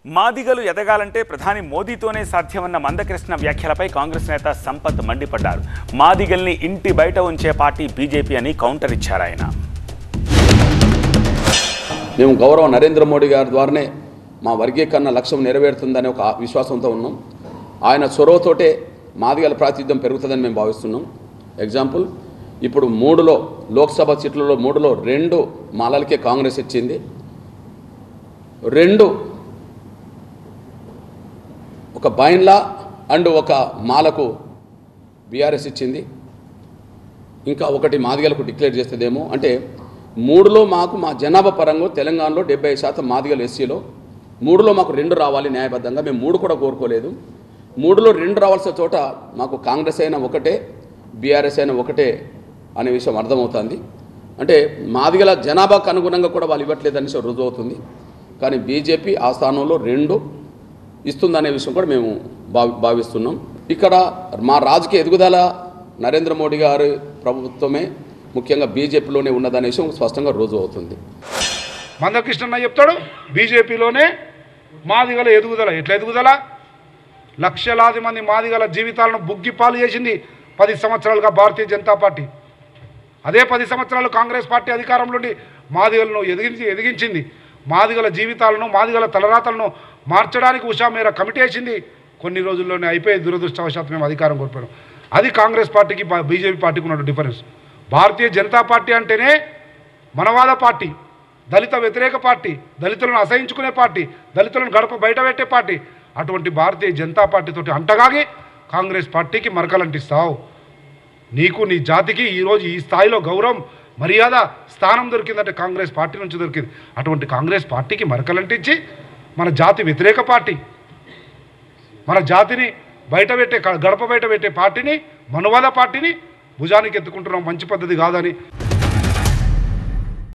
మాదిగలు ఎదగాలంటే ప్రధాని మోదీతోనే సాధ్యమన్న మందకృష్ణ వ్యాఖ్యలపై కాంగ్రెస్ నేత సంపత్ మండిపడ్డారు. మాదిగల్ని ఇంటి బయట ఉంచే పార్టీ బీజేపీ అని కౌంటర్ ఇచ్చారు ఆయన. మేము గౌరవ నరేంద్ర మోడీ గారి ద్వారానే మా వర్గీకరణ లక్ష్యం నెరవేరుతుందనే ఒక విశ్వాసంతో ఉన్నాం. ఆయన చొరవతోటే మాదిగల ప్రాతినిధ్యం పెరుగుతుందని మేము భావిస్తున్నాం. ఎగ్జాంపుల్, ఇప్పుడు 3లో లోక్సభ సీట్లలో 3లో 2 మాలలకే కాంగ్రెస్ ఇచ్చింది, 2 ఒక బైన్లా అండ్ ఒక మాలకు బీఆర్ఎస్ ఇచ్చింది, ఇంకా ఒకటి మాదిగలకు డిక్లేర్ చేస్తుందేమో. అంటే 3లో మాకు మా జనాభా పరంగా తెలంగాణలో 70% మాదిగలు ఎస్సీలో, 3లో మాకు 2 రావాలి న్యాయబద్ధంగా. మేము 3 కూడా కోరుకోలేదు. 3లో 2 రావాల్సిన చోట మాకు కాంగ్రెస్ అయినా ఒకటే, బీఆర్ఎస్ అయినా ఒకటే అనే విషయం అర్థమవుతుంది. అంటే మాదిగల జనాభాకు అనుగుణంగా కూడా వాళ్ళు ఇవ్వట్లేదని రుజువు అవుతుంది. కానీ బీజేపీ ఆ స్థానంలో 2 ఇస్తుందనే విషయం కూడా మేము భావిస్తున్నాం. ఇక్కడ మా రాజకీయ ఎదుగుదల నరేంద్ర మోడీ గారి ప్రభుత్వమే ముఖ్యంగా బీజేపీలోనే ఉన్నదనే విషయం స్పష్టంగా రుజువు అవుతుంది. మందకృష్ణ చెప్తాడు, బీజేపీలోనే మాదిగల ఎదుగుదల. ఎట్లా ఎదుగుదల? లక్షలాది మంది మాదిగల జీవితాలను బుగ్గిపాలు చేసింది 10 సంవత్సరాలుగా భారతీయ జనతా పార్టీ. అదే 10 సంవత్సరాలు కాంగ్రెస్ పార్టీ అధికారంలో ఉండి మాదిగలను ఎదిగించింది. మాదిగల జీవితాలను, మాదిగల తలరాతలను మార్చడానికి ఉషా మేర కమిటీ వేసింది. కొన్ని రోజుల్లోనే అయిపోయి దురదృష్టవశాత్తు మేము అధికారం కోల్పోయాం. అది కాంగ్రెస్ పార్టీకి బీజేపీ పార్టీకి ఉన్న డిఫరెన్స్. భారతీయ జనతా పార్టీ అంటేనే మనవాద పార్టీ, దళిత వ్యతిరేక పార్టీ, దళితులను అసహించుకునే పార్టీ, దళితులను గడప బయట పెట్టే పార్టీ. అటువంటి భారతీయ జనతా పార్టీతోటి అంటగాగి కాంగ్రెస్ పార్టీకి మరకలంటిస్తావు. నీకు, నీ జాతికి ఈరోజు ఈ స్థాయిలో గౌరవం, మర్యాద, స్థానం దొరికిందంటే కాంగ్రెస్ పార్టీ నుంచి దొరికింది. అటువంటి కాంగ్రెస్ పార్టీకి మరకలంటించి మన జాతి వ్యతిరేక పార్టీ, మన జాతిని గడప బయట పెట్టే పార్టీని, మనువాద పార్టీని భుజానికి ఎత్తుకుంటున్నాం. మంచి పద్ధతి కాదని